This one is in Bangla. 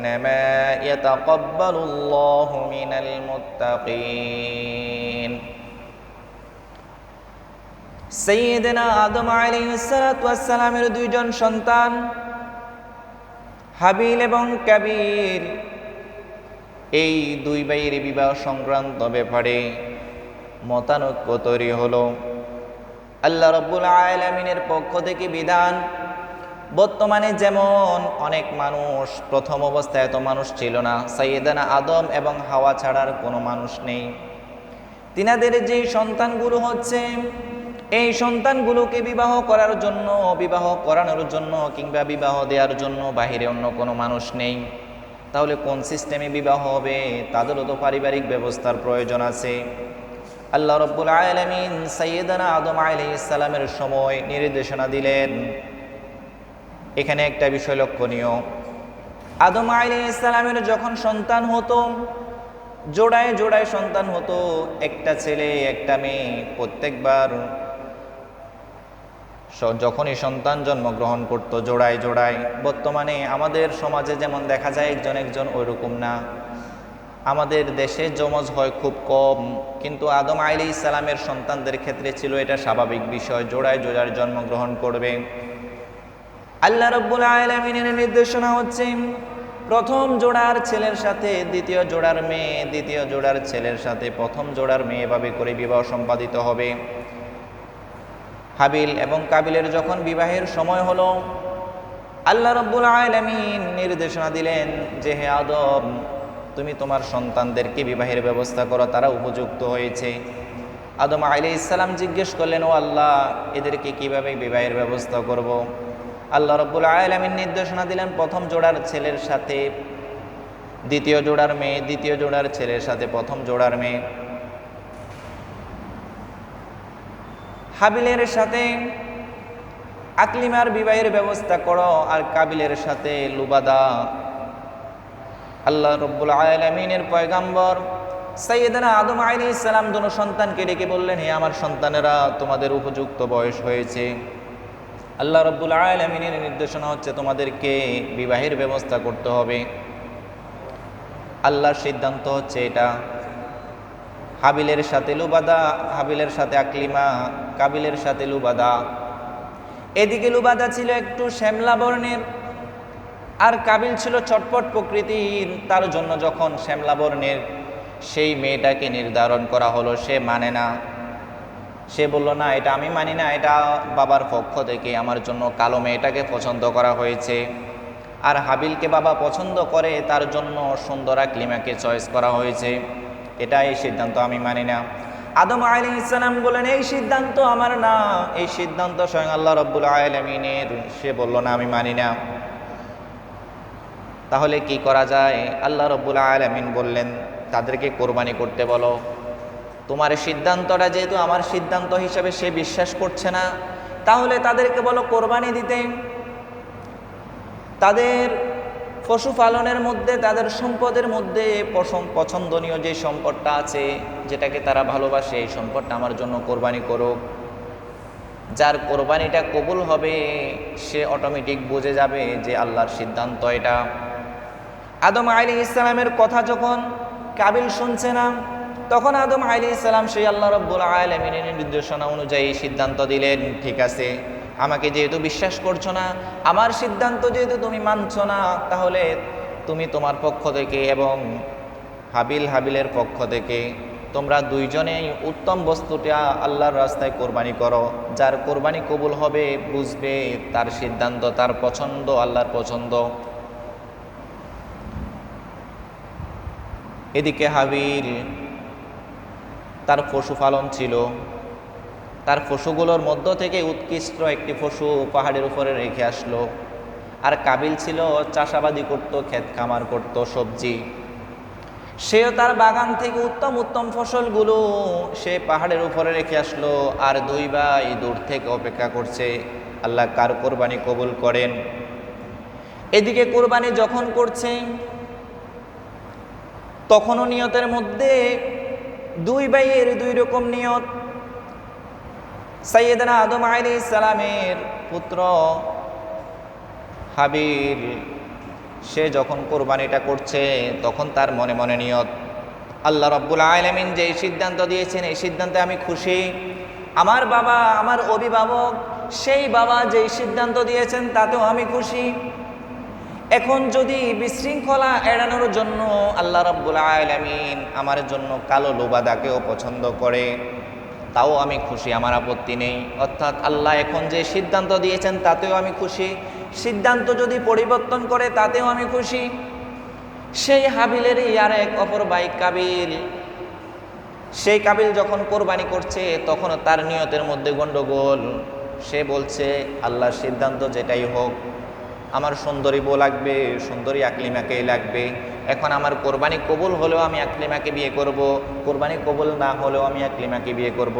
ইন্নামা ইয়াতাকাব্বালুল্লাহু মিনাল মুত্তাকিন। সাইয়্যিদনা আদম আলাইহিস সালাতু ওয়াস সালামের দুইজন সন্তান হাবিল এবং কাবিল, এই দুই ভাইয়ের বিবাহ সংক্রান্ত ব্যাপারে মতানৈক্য তৈরি হলো। আল্লাহ রাব্বুল আলামিনের পক্ষ থেকে বিধান, বর্তমানে যেমন অনেক মানুষ, প্রথম অবস্থায় এত মানুষ ছিল না, সাইয়্যিদানা আদম এবং হাওয়া ছাড়ার কোনো মানুষ নেই। তিনাদের যে সন্তানগুলো হচ্ছে, এই সন্তানগুলোকে বিবাহ করার জন্য, বিবাহ করানোর জন্য কিংবা বিবাহ দেওয়ার জন্য বাহিরে অন্য কোনো মানুষ নেই। তাহলে কোন সিস্টেমে বিবাহ হবে? তাদেরও তো পারিবারিক ব্যবস্থার প্রয়োজন আছে। আল্লাহ রাব্বুল আলামিন সাইয়্যিদানা আদম আলাইহিস সালামের সময় নির্দেশনা দিলেন। এখানে একটা বিষয় লক্ষণীয়, আদম আলাইহিস সালামের যখন সন্তান হতো, জোড়ায় জোড়ায় সন্তান হতো, একটা ছেলে একটা মেয়ে। প্রত্যেকবার যখনই সন্তান জন্মগ্রহণ করত জোড়ায় জোড়ায়। বর্তমানে আমাদের সমাজে যেমন দেখা যায় একজন একজন, ওইরকম না। আমাদের দেশে যমজ হয় খুব কম, কিন্তু আদম আলাইহিস সালামের সন্তানদের ক্ষেত্রে ছিল এটা স্বাভাবিক বিষয়, জোড়ায় জোড়ায় জন্মগ্রহণ করবে। আল্লাহ রাব্বুল আলামিনের নির্দেশনা হচ্ছে, প্রথম জোড়ার ছেলের সাথে দ্বিতীয় জোড়ার মেয়ে, দ্বিতীয় জোড়ার ছেলের সাথে প্রথম জোড়ার মেয়ে, এভাবে করে বিবাহ সম্পাদিত হবে। হাবিল এবং কাবিলের যখন বিবাহের সময় হলো, আল্লাহ রাব্বুল আলামিন নির্দেশনা দিলেন যে, হে আদম, তুমি তোমার সন্তানদেরকে বিবাহের ব্যবস্থা করো, তারা উপযুক্ত হয়েছে। আদম আলাইহিস সালাম জিজ্ঞেস করলেন, ও আল্লাহ, এদেরকে কিভাবে বিবাহের ব্যবস্থা করব? আল্লাহ রাব্বুল আলামিন নির্দেশনা দিলেন, প্রথম জোড়ার ছেলের সাথে দ্বিতীয় জোড়ার মেয়ে, দ্বিতীয় জোড়ার ছেলের সাথে প্রথম জোড়ার মেয়ে। হাবিলের সাথে আকলিমার বিবাহের ব্যবস্থা করো, আর কাবিলের সাথে লুবাদা। আল্লাহ রাব্বুল আলামিনের পয়গাম্বর সাইয়্যিদানা আদম আলাইহিস সালাম দুনো সন্তানকে ডেকে বললেন, হে আমার সন্তানেরা, তোমাদের উপযুক্ত বয়স হয়েছে। আল্লাহ রাব্বুল আলামিনের নির্দেশনা হচ্ছে তোমাদেরকে বিবাহের ব্যবস্থা করতে হবে। আল্লাহর সিদ্ধান্ত হচ্ছে এটা। হাবিলের সাথে লুবাদা, হাবিলের সাথে আকলিমা, কাবিলের সাথে লুবাদা। এদিকে লুবাদা ছিল একটু শ্যামলা বর্ণের, আর কাবিল ছিল চটপট প্রকৃতির। তার জন্য যখন শ্যামলা বর্ণের সেই মেয়েটাকে নির্ধারণ করা হলো, সে মানে না। সে বলল, না, এটা আমি মানি না, এটা বাবার পক্ষ থেকে আমার জন্য কালো মেয়েটাকে পছন্দ করা হয়েছে। আর হাবিলকে বাবা পছন্দ করে, তার জন্য সুন্দর আকলিমাকে চয়েস করা হয়েছে। এটা এই সিদ্ধান্ত আমি মানি না। আদম আলাইহিস সালাম বলেন, এই সিদ্ধান্ত আমার না, এই সিদ্ধান্ত স্বয়ং আল্লাহ রাব্বুল আলামিনের। সে বলল, না, আমি মানি না। তাহলে কি করা যায়? আল্লাহ রাব্বুল আলামিন বললেন, তাদেরকে কোরবানি করতে বলো। তোমার সিদ্ধান্তটা যেহেতু আমার সিদ্ধান্ত হিসেবে সে বিশ্বাস করছে না, তাহলে তাদেরকে বলো কোরবানি দিতে। তাদের পশুপালনের মধ্যে, তাদের সম্পদের মধ্যে পছন্দনীয় যে সম্পদটা আছে, যেটাকে তারা ভালোবাসে, এই সম্পদটা আমার জন্য কোরবানি করুক। যার কোরবানিটা কবুল হবে, সে অটোমেটিক বুঝে যাবে যে আল্লাহর সিদ্ধান্ত এটা। আদম আলাইহিস সালামের কথা যখন কাবিল শুনছে না, তখন আদম আলাইহিস সালাম সেই আল্লাহ রাব্বুল আলামিনের নির্দেশনা অনুযায়ী সিদ্ধান্ত দিলেন, ঠিক আছে, আমাকে যেহেতু বিশ্বাস করছো না, আমার সিদ্ধান্ত যেহেতু তুমি মানছো না, তাহলে তুমি তোমার পক্ষ থেকে এবং হাবিলের পক্ষ থেকে তোমরা দুইজনেই উত্তম বস্তুটা আল্লাহর রাস্তায় কোরবানি করো। যার কোরবানি কবুল হবে, বুঝবে তার সিদ্ধান্ত, তার পছন্দ আল্লাহর পছন্দ। এদিকে হাবিল, তার পশুপালন ছিল, তার পশুগুলোর মধ্য থেকে উৎকৃষ্ট একটি পশু পাহাড়ের উপরে রেখে আসলো। আর কাবিল ছিল চাষাবাদি করত, ক্ষেত খামার করত, সবজি। সেও তার বাগান থেকে উত্তম উত্তম ফসলগুলো সে পাহাড়ের উপরে রেখে আসলো। আর দুই ভাই দূর থেকে অপেক্ষা করছে আল্লাহ কার কোরবানি কবুল করেন। এদিকে কোরবানি যখন করছে, তখনও নিয়তের মধ্যে দুই ভাইয়ের দুই রকম নিয়ত। সাইয়্যিদানা আদম আলাইহিস সালামের পুত্র হাবিল সে যখন কোরবানিটা করছে তখন তার মনে মনে নিয়ত, আল্লাহ রাব্বুল আলামিন যে সিদ্ধান্ত দিয়েছেন এই সিদ্ধান্তে আমি খুশি। আমার বাবা, আমার অভিভাবক, সেই বাবা যেই সিদ্ধান্ত দিয়েছেন তাতেও আমি খুশি। এখন যদি বিশৃঙ্খলা এড়ানোর জন্য আল্লাহ রাব্বুল আলামিন আমার জন্য কালো লোবাদাকেও পছন্দ করে, তাও আমি খুশি, আমার আপত্তি নেই। অর্থাৎ আল্লাহ এখন যে সিদ্ধান্ত দিয়েছেন তাতেও আমি খুশি, সিদ্ধান্ত যদি পরিবর্তন করে তাতেও আমি খুশি। সেই হাবিলেরই আর এক অপর ভাই কাবিল, সেই কাবিল যখন কোরবানি করছে তখন তার নিয়তের মধ্যে গন্ডগোল। সে বলছে আল্লাহর সিদ্ধান্ত যেটাই হোক, আমার সুন্দরী বউ লাগবে, সুন্দরী আকলিমাকেই লাগবে। এখন আমার কোরবানি কবুল হলেও আমি আকলিমাকে বিয়ে করব, কোরবানি কবুল না হলেও আমি আকলিমাকে বিয়ে করব।